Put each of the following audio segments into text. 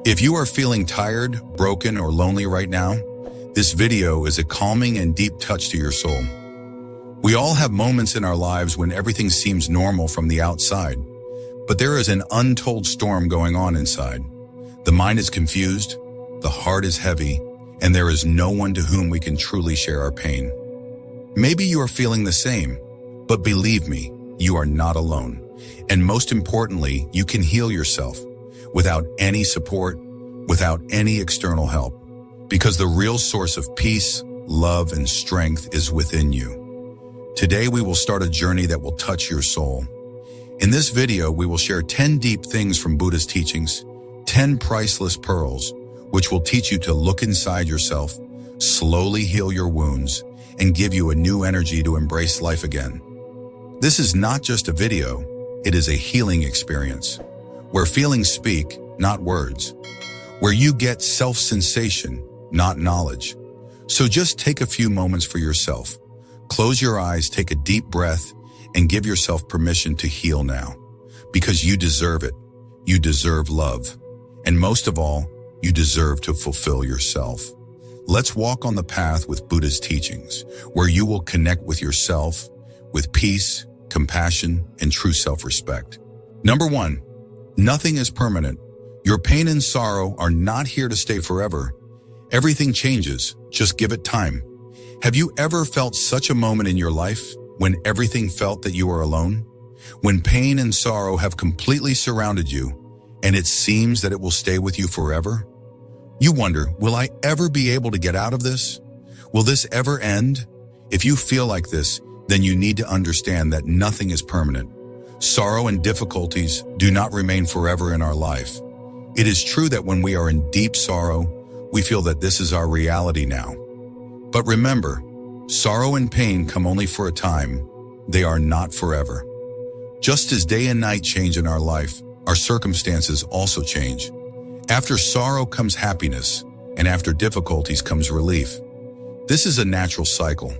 If you are feeling tired, broken, or lonely right now, this video is a calming and deep touch to your soul. We all have moments in our lives when everything seems normal from the outside, but there is an untold storm going on inside. The mind is confused, the heart is heavy, and there is no one to whom we can truly share our pain. Maybe you are feeling the same, but believe me, you are not alone. And most importantly, you can heal yourself without any support, without any external help, because the real source of peace, love, and strength is within you. Today, we will start a journey that will touch your soul. In this video, we will share 10 deep things from Buddhist teachings, 10 priceless pearls, which will teach you to look inside yourself, slowly heal your wounds, and give you a new energy to embrace life again. This is not just a video, it is a healing experience, where feelings speak, not words, where you get self-sensation, not knowledge. So just take a few moments for yourself. Close your eyes, take a deep breath, and give yourself permission to heal now. Because you deserve it. You deserve love. And most of all, you deserve to fulfill yourself. Let's walk on the path with Buddha's teachings, where you will connect with yourself, with peace, compassion, and true self-respect. Number 1, nothing is permanent. Your pain and sorrow are not here to stay forever. Everything changes, just give it time. Have you ever felt such a moment in your life when everything felt that you are alone? When pain and sorrow have completely surrounded you, and it seems that it will stay with you forever? You wonder, will I ever be able to get out of this? Will this ever end? If you feel like this, then you need to understand that nothing is permanent. Sorrow and difficulties do not remain forever in our life. It is true that when we are in deep sorrow, we feel that this is our reality now. But remember, sorrow and pain come only for a time. They are not forever. Just as day and night change in our life, our circumstances also change. After sorrow comes happiness, and after difficulties comes relief. This is a natural cycle.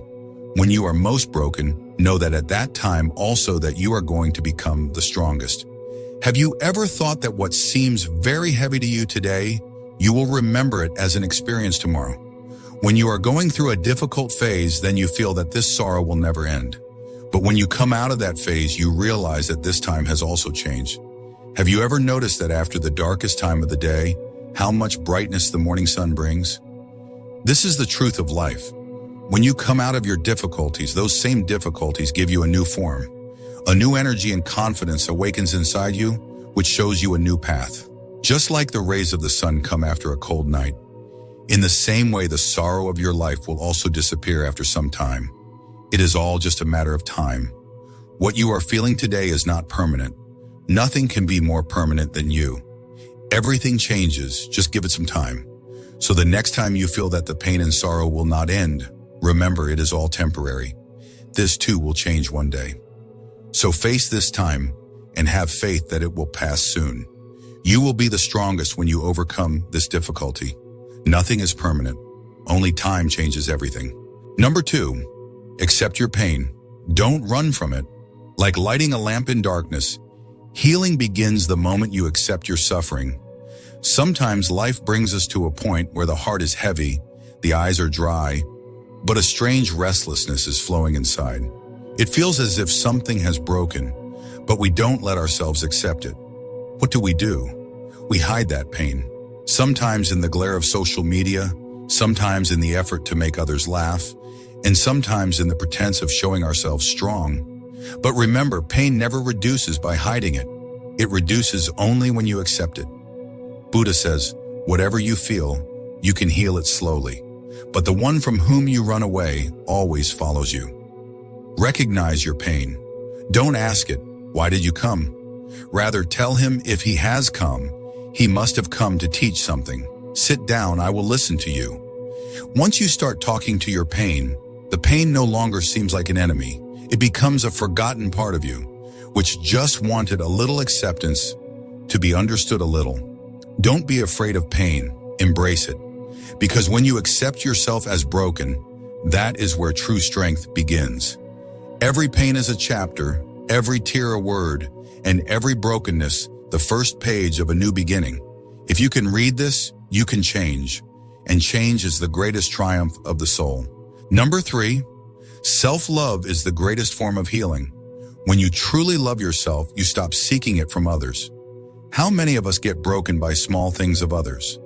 When you are most broken, know that at that time also that you are going to become the strongest. Have you ever thought that what seems very heavy to you today, you will remember it as an experience tomorrow? When you are going through a difficult phase, then you feel that this sorrow will never end. But when you come out of that phase, you realize that this time has also changed. Have you ever noticed that after the darkest time of the day, how much brightness the morning sun brings? This is the truth of life. When you come out of your difficulties, those same difficulties give you a new form. A new energy and confidence awakens inside you, which shows you a new path. Just like the rays of the sun come after a cold night, in the same way the sorrow of your life will also disappear after some time. It is all just a matter of time. What you are feeling today is not permanent. Nothing can be more permanent than you. Everything changes, just give it some time. So the next time you feel that the pain and sorrow will not end, remember it is all temporary. This too will change one day. So face this time and have faith that it will pass soon. You will be the strongest when you overcome this difficulty. Nothing is permanent. Only time changes everything. Number 2, accept your pain. Don't run from it. Like lighting a lamp in darkness, healing begins the moment you accept your suffering. Sometimes life brings us to a point where the heart is heavy, the eyes are dry, but a strange restlessness is flowing inside. It feels as if something has broken, but we don't let ourselves accept it. What do? We hide that pain. Sometimes in the glare of social media, sometimes in the effort to make others laugh, and sometimes in the pretense of showing ourselves strong. But remember, pain never reduces by hiding it. It reduces only when you accept it. Buddha says, whatever you feel, you can heal it slowly. But the one from whom you run away always follows you. Recognize your pain. Don't ask it, why did you come? Rather, tell him if he has come, he must have come to teach something. Sit down, I will listen to you. Once you start talking to your pain, the pain no longer seems like an enemy. It becomes a forgotten part of you, which just wanted a little acceptance, to be understood a little. Don't be afraid of pain, embrace it. Because when you accept yourself as broken, that is where true strength begins. Every pain is a chapter, every tear a word, and every brokenness the first page of a new beginning. If you can read this, you can change. And change is the greatest triumph of the soul. Number 3, self-love is the greatest form of healing. When you truly love yourself, you stop seeking it from others. How many of us get broken by small things of others?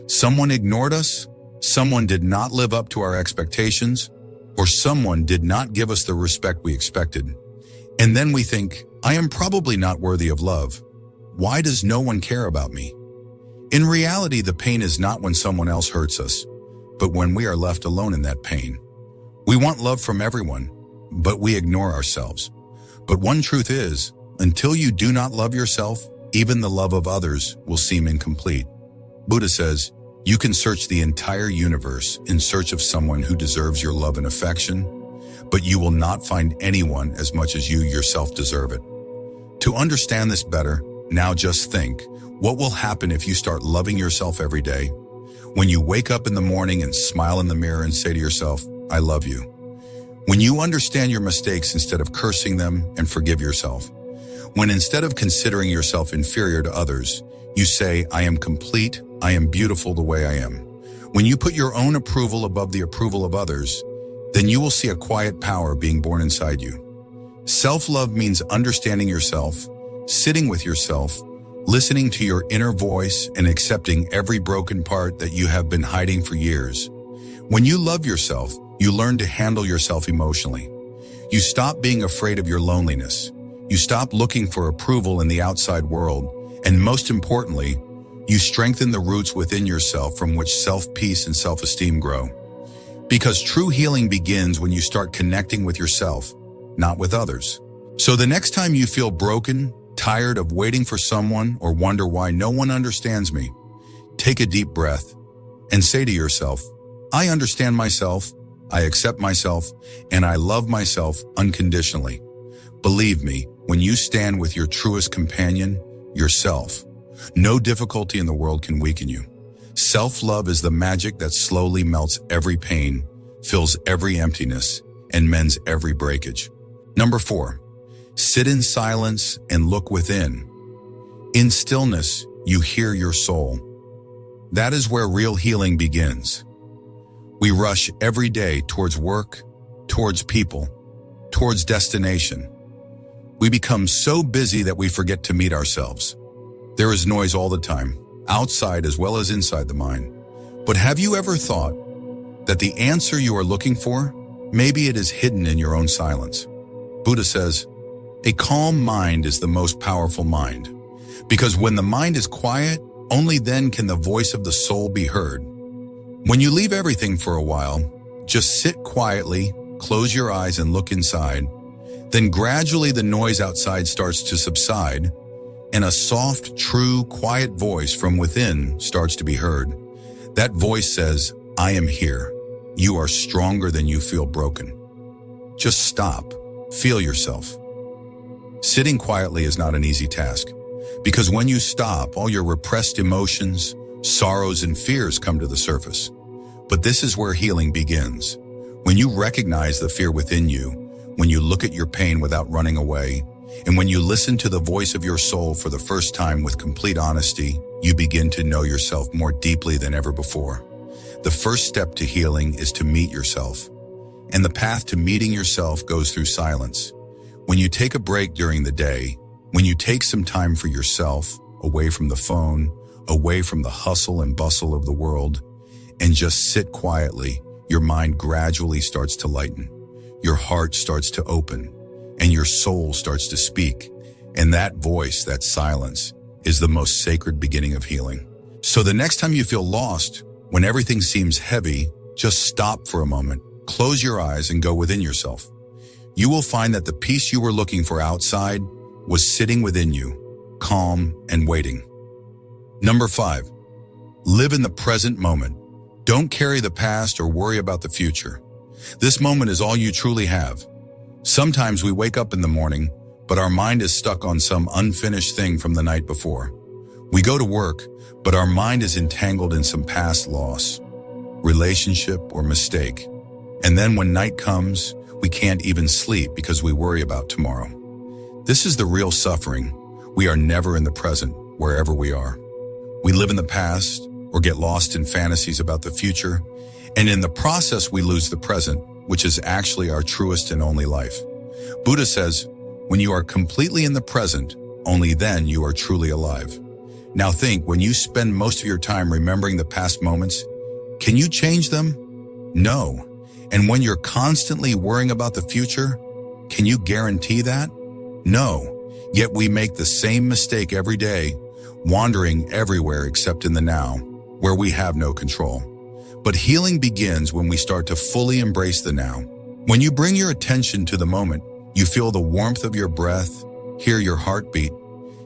Someone ignored us, someone did not live up to our expectations, or someone did not give us the respect we expected. And then we think, I am probably not worthy of love. Why does no one care about me? In reality, the pain is not when someone else hurts us, but when we are left alone in that pain. We want love from everyone, but we ignore ourselves. But one truth is, until you do not love yourself, even the love of others will seem incomplete. Buddha says, you can search the entire universe in search of someone who deserves your love and affection, but you will not find anyone as much as you yourself deserve it. To understand this better, now just think, what will happen if you start loving yourself every day? When you wake up in the morning and smile in the mirror and say to yourself, I love you. When you understand your mistakes instead of cursing them and forgive yourself. When instead of considering yourself inferior to others, you say, I am complete, I am beautiful the way I am. When you put your own approval above the approval of others, then you will see a quiet power being born inside you. Self-love means understanding yourself, sitting with yourself, listening to your inner voice and accepting every broken part that you have been hiding for years. When you love yourself, you learn to handle yourself emotionally. You stop being afraid of your loneliness. You stop looking for approval in the outside world. And most importantly, you strengthen the roots within yourself from which self-peace and self-esteem grow. Because true healing begins when you start connecting with yourself, not with others. So the next time you feel broken, tired of waiting for someone, or wonder why no one understands me, take a deep breath and say to yourself, I understand myself, I accept myself, and I love myself unconditionally. Believe me, when you stand with your truest companion, yourself, no difficulty in the world can weaken you. Self-love is the magic that slowly melts every pain, fills every emptiness, and mends every breakage. Number 4, sit in silence and look within. In stillness, you hear your soul. That is where real healing begins. We rush every day towards work, towards people, towards destination. We become so busy that we forget to meet ourselves. There is noise all the time, outside as well as inside the mind. But have you ever thought that the answer you are looking for, maybe it is hidden in your own silence? Buddha says, a calm mind is the most powerful mind, because when the mind is quiet, only then can the voice of the soul be heard. When you leave everything for a while, just sit quietly, close your eyes and look inside. Then gradually the noise outside starts to subside, and a soft, true, quiet voice from within starts to be heard. That voice says, I am here. You are stronger than you feel broken. Just stop. Feel yourself. Sitting quietly is not an easy task, because when you stop, all your repressed emotions, sorrows, and fears come to the surface. But this is where healing begins. When you recognize the fear within you, when you look at your pain without running away, and when you listen to the voice of your soul for the first time with complete honesty, you begin to know yourself more deeply than ever before. The first step to healing is to meet yourself. And the path to meeting yourself goes through silence. When you take a break during the day, when you take some time for yourself, away from the phone, away from the hustle and bustle of the world, and just sit quietly, your mind gradually starts to lighten. Your heart starts to open, and your soul starts to speak. And that voice, that silence, is the most sacred beginning of healing. So the next time you feel lost, when everything seems heavy, just stop for a moment, close your eyes, and go within yourself. You will find that the peace you were looking for outside was sitting within you, calm and waiting. Number 5, live in the present moment. Don't carry the past or worry about the future. This moment is all you truly have. Sometimes we wake up in the morning, but our mind is stuck on some unfinished thing from the night before. We go to work, but our mind is entangled in some past loss, relationship, or mistake. And then when night comes, we can't even sleep because we worry about tomorrow. This is the real suffering. We are never in the present, wherever we are. We live in the past or get lost in fantasies about the future, and in the process we lose the present, which is actually our truest and only life. Buddha says, when you are completely in the present, only then you are truly alive. Now think, when you spend most of your time remembering the past moments, can you change them? No. And when you're constantly worrying about the future, can you guarantee that? No. Yet we make the same mistake every day, wandering everywhere except in the now, where we have no control. But healing begins when we start to fully embrace the now. When you bring your attention to the moment, you feel the warmth of your breath, hear your heartbeat,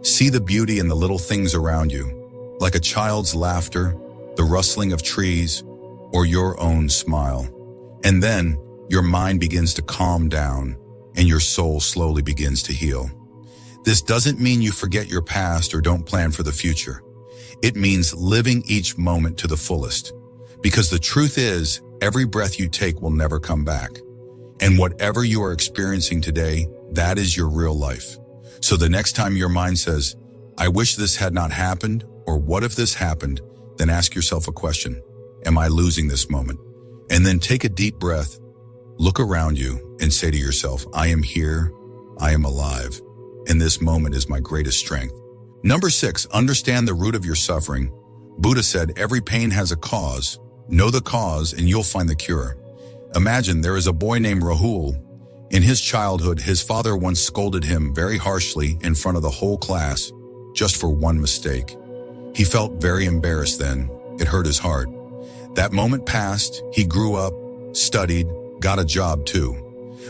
see the beauty in the little things around you, like a child's laughter, the rustling of trees, or your own smile. And then your mind begins to calm down and your soul slowly begins to heal. This doesn't mean you forget your past or don't plan for the future. It means living each moment to the fullest. Because the truth is, every breath you take will never come back. And whatever you are experiencing today, that is your real life. So the next time your mind says, I wish this had not happened, or what if this happened, then ask yourself a question. Am I losing this moment? And then take a deep breath, look around you, and say to yourself, I am here, I am alive, and this moment is my greatest strength. Number 6, understand the root of your suffering. Buddha said, every pain has a cause. Know the cause and you'll find the cure. Imagine there is a boy named Rahul. In his childhood, his father once scolded him very harshly in front of the whole class, just for one mistake. He felt very embarrassed then. It hurt his heart. That moment passed, he grew up, studied, got a job too.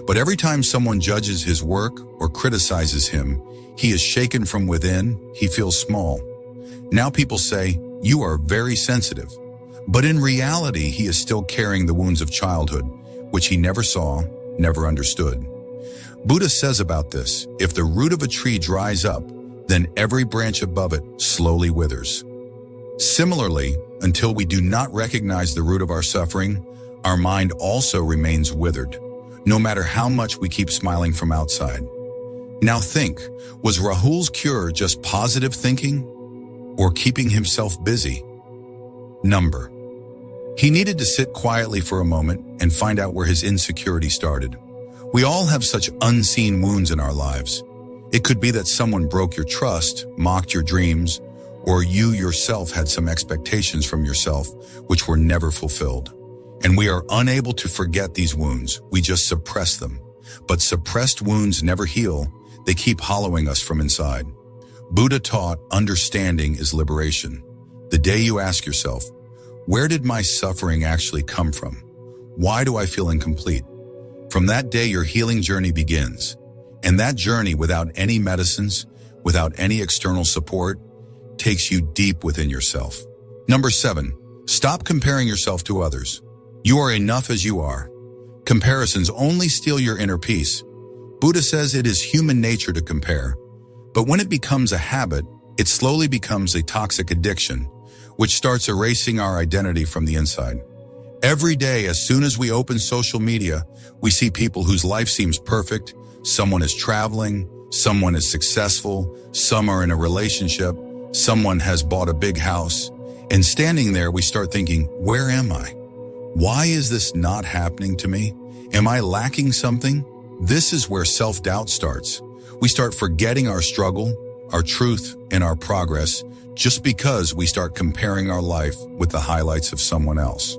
But every time someone judges his work or criticizes him, he is shaken from within, he feels small. Now people say, you are very sensitive. But in reality, he is still carrying the wounds of childhood, which he never saw, never understood. Buddha says about this, if the root of a tree dries up, then every branch above it slowly withers. Similarly, until we do not recognize the root of our suffering, our mind also remains withered, no matter how much we keep smiling from outside. Now think, was Rahul's cure just positive thinking or keeping himself busy? He needed to sit quietly for a moment and find out where his insecurity started. We all have such unseen wounds in our lives. It could be that someone broke your trust, mocked your dreams, or you yourself had some expectations from yourself which were never fulfilled. And we are unable to forget these wounds. We just suppress them. But suppressed wounds never heal. They keep hollowing us from inside. Buddha taught understanding is liberation. The day you ask yourself, where did my suffering actually come from? Why do I feel incomplete? From that day, your healing journey begins. And that journey, without any medicines, without any external support, takes you deep within yourself. Number 7, stop comparing yourself to others. You are enough as you are. Comparisons only steal your inner peace. Buddha says it is human nature to compare. But when it becomes a habit, it slowly becomes a toxic addiction, which starts erasing our identity from the inside. Every day, as soon as we open social media, we see people whose life seems perfect. Someone is traveling, someone is successful, some are in a relationship, someone has bought a big house. And standing there, we start thinking, where am I? Why is this not happening to me? Am I lacking something? This is where self-doubt starts. We start forgetting our struggle, our truth, and our progress just because we start comparing our life with the highlights of someone else.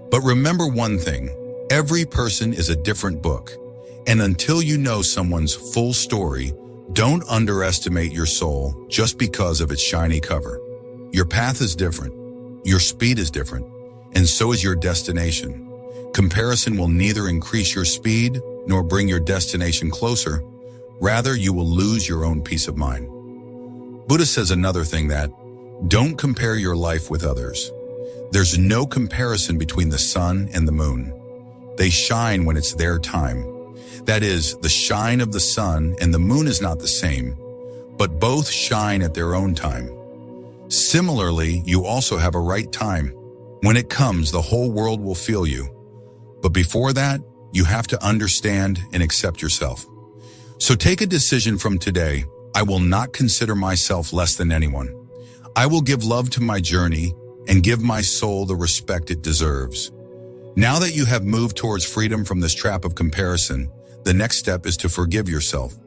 But remember one thing, every person is a different book. And until you know someone's full story, don't underestimate your soul just because of its shiny cover. Your path is different, your speed is different, and so is your destination. Comparison will neither increase your speed nor bring your destination closer. Rather, you will lose your own peace of mind. Buddha says another thing, that don't compare your life with others. There's no comparison between the sun and the moon. They shine when it's their time. That is, the shine of the sun and the moon is not the same, but both shine at their own time. Similarly, you also have a right time. When it comes, the whole world will feel you. But before that, you have to understand and accept yourself. So take a decision from today. I will not consider myself less than anyone. I will give love to my journey and give my soul the respect it deserves. Now that you have moved towards freedom from this trap of comparison, the next step is to forgive yourself,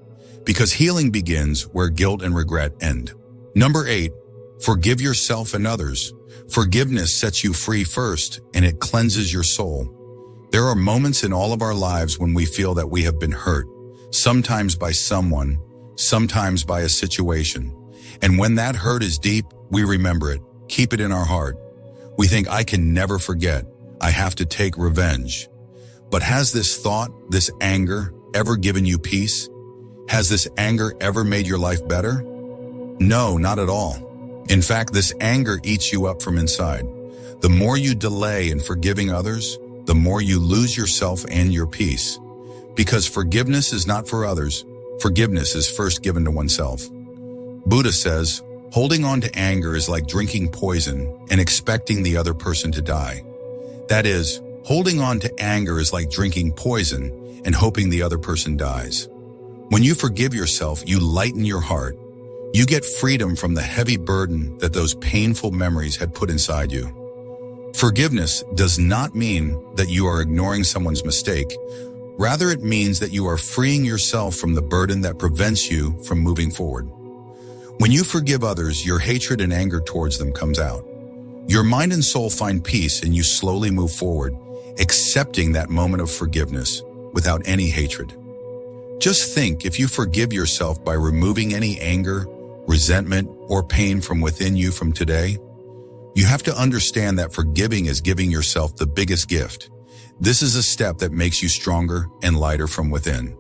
because healing begins where guilt and regret end. Number 8, forgive yourself and others. Forgiveness sets you free first, and it cleanses your soul. There are moments in all of our lives when we feel that we have been hurt, sometimes by someone, sometimes by a situation. And when that hurt is deep, we remember it, keep it in our heart. We think, I can never forget. I have to take revenge. But has this thought, this anger, ever given you peace? Has this anger ever made your life better? No, not at all. In fact, this anger eats you up from inside. The more you delay in forgiving others, the more you lose yourself and your peace. Because forgiveness is not for others. Forgiveness is first given to oneself. Buddha says, holding on to anger is like drinking poison and expecting the other person to die. That is, holding on to anger is like drinking poison and hoping the other person dies. When you forgive yourself, you lighten your heart. You get freedom from the heavy burden that those painful memories had put inside you. Forgiveness does not mean that you are ignoring someone's mistake. Rather, it means that you are freeing yourself from the burden that prevents you from moving forward. When you forgive others, your hatred and anger towards them comes out. Your mind and soul find peace, and you slowly move forward, accepting that moment of forgiveness without any hatred. Just think, if you forgive yourself by removing any anger, resentment, or pain from within you from today, you have to understand that forgiving is giving yourself the biggest gift. This is a step that makes you stronger and lighter from within.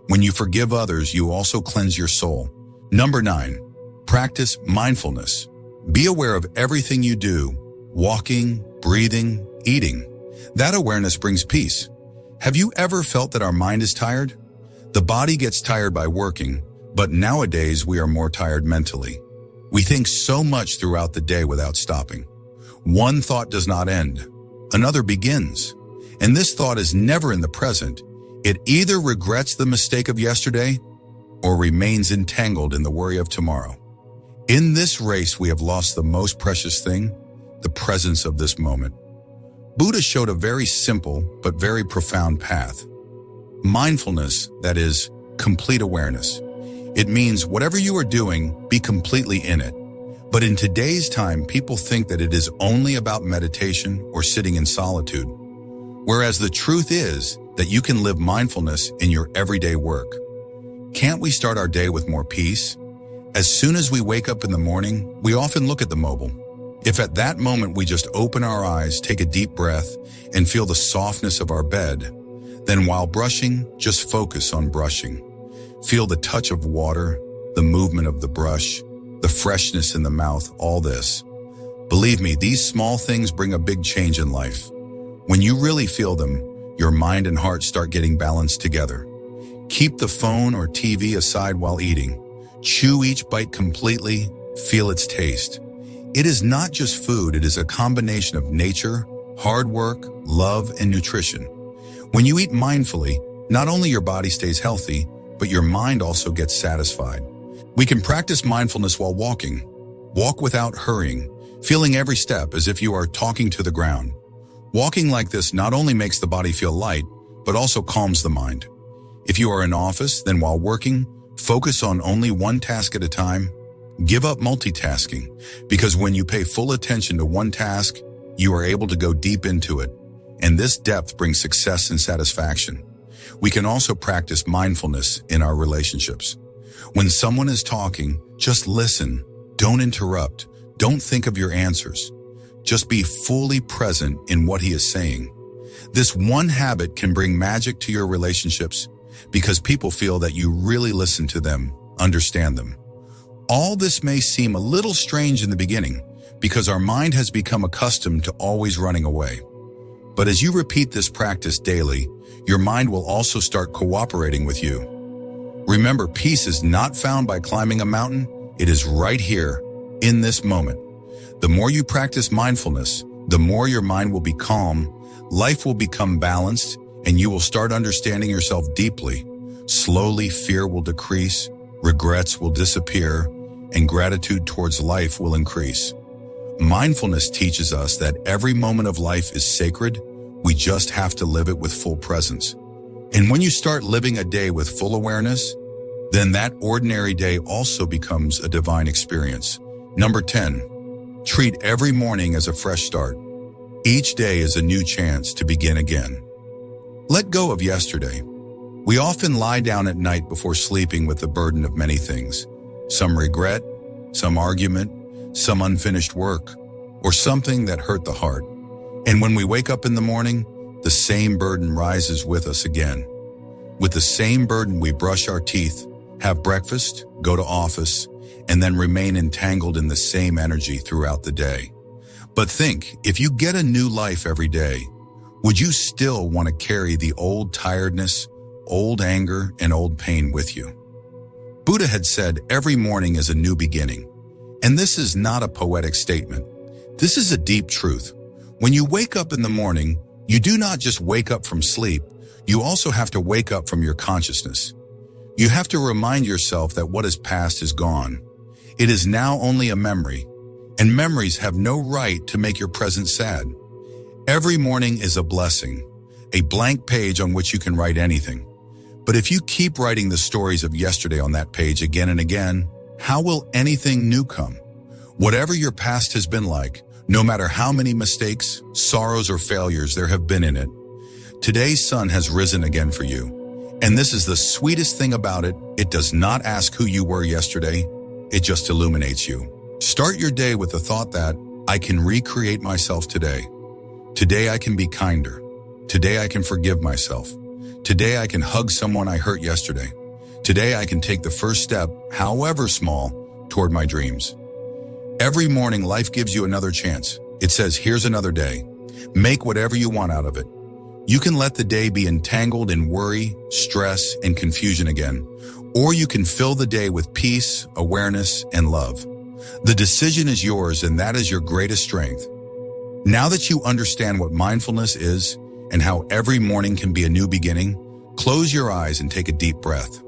When you forgive others, you also cleanse your soul. Number 9, practice mindfulness. Be aware of everything you do, walking, breathing, eating. That awareness brings peace. Have you ever felt that our mind is tired? The body gets tired by working, but nowadays we are more tired mentally. We think so much throughout the day without stopping. One thought does not end. Another begins. And this thought is never in the present. It either regrets the mistake of yesterday or remains entangled in the worry of tomorrow. In this race, we have lost the most precious thing, the presence of this moment. Buddha showed a very simple but very profound path. Mindfulness, that is, complete awareness. It means whatever you are doing, be completely in it. But in today's time, people think that it is only about meditation or sitting in solitude. Whereas the truth is that you can live mindfulness in your everyday work. Can't we start our day with more peace? As soon as we wake up in the morning, we often look at the mobile. If at that moment we just open our eyes, take a deep breath, and feel the softness of our bed, then while brushing, just focus on brushing. Feel the touch of water, the movement of the brush, the freshness in the mouth, all this. Believe me, these small things bring a big change in life. When you really feel them, your mind and heart start getting balanced together. Keep the phone or TV aside while eating. Chew each bite completely, feel its taste. It is not just food, it is a combination of nature, hard work, love, and nutrition. When you eat mindfully, not only your body stays healthy, but your mind also gets satisfied. We can practice mindfulness while walking. Walk without hurrying, feeling every step as if you are talking to the ground. Walking like this not only makes the body feel light, but also calms the mind. If you are in office, then while working, focus on only one task at a time. Give up multitasking, because when you pay full attention to one task, you are able to go deep into it. And this depth brings success and satisfaction. We can also practice mindfulness in our relationships. When someone is talking, just listen. Don't interrupt. Don't think of your answers. Just be fully present in what he is saying. This one habit can bring magic to your relationships because people feel that you really listen to them, understand them. All this may seem a little strange in the beginning because our mind has become accustomed to always running away. But as you repeat this practice daily, your mind will also start cooperating with you. Remember, peace is not found by climbing a mountain. It is right here, in this moment. The more you practice mindfulness, the more your mind will be calm, life will become balanced, and you will start understanding yourself deeply. Slowly, fear will decrease, regrets will disappear, and gratitude towards life will increase. Mindfulness teaches us that every moment of life is sacred. We just have to live it with full presence. And when you start living a day with full awareness, then that ordinary day also becomes a divine experience. Number 10, treat every morning as a fresh start. Each day is a new chance to begin again. Let go of yesterday. We often lie down at night before sleeping with the burden of many things. Some regret, some argument, some unfinished work, or something that hurt the heart. And when we wake up in the morning, the same burden rises with us again. With the same burden, we brush our teeth, have breakfast, go to office, and then remain entangled in the same energy throughout the day. But think, if you get a new life every day, would you still want to carry the old tiredness, old anger, and old pain with you? Buddha had said every morning is a new beginning. And this is not a poetic statement. This is a deep truth. When you wake up in the morning, you do not just wake up from sleep, you also have to wake up from your consciousness. You have to remind yourself that what is past is gone. It is now only a memory, and memories have no right to make your present sad. Every morning is a blessing, a blank page on which you can write anything. But if you keep writing the stories of yesterday on that page again and again, how will anything new come? Whatever your past has been like, no matter how many mistakes, sorrows, or failures there have been in it, today's sun has risen again for you. And this is the sweetest thing about it. It does not ask who you were yesterday. It just illuminates you. Start your day with the thought that I can recreate myself today. Today I can be kinder. Today I can forgive myself. Today I can hug someone I hurt yesterday. Today I can take the first step, however small, toward my dreams. Every morning life gives you another chance. It says, here's another day. Make whatever you want out of it. You can let the day be entangled in worry, stress, and confusion again, or you can fill the day with peace, awareness, and love. The decision is yours, and that is your greatest strength. Now that you understand what mindfulness is and how every morning can be a new beginning, close your eyes and take a deep breath.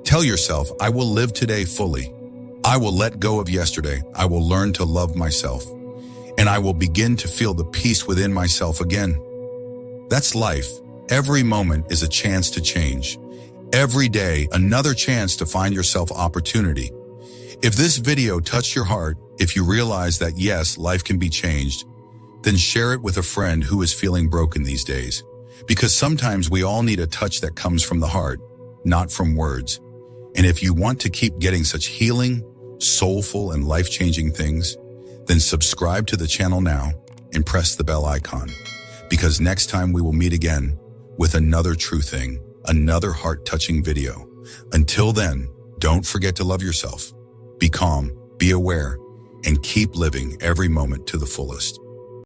Tell yourself, I will live today fully. I will let go of yesterday. I will learn to love myself. And I will begin to feel the peace within myself again. That's life. Every moment is a chance to change. Every day, another chance to find yourself opportunity. If this video touched your heart, if you realize that yes, life can be changed, then share it with a friend who is feeling broken these days. Because sometimes we all need a touch that comes from the heart, not from words. And if you want to keep getting such healing, soulful, and life-changing things, then subscribe to the channel now and press the bell icon. Because next time we will meet again with another true thing, another heart-touching video. Until then, don't forget to love yourself. Be calm, be aware, and keep living every moment to the fullest.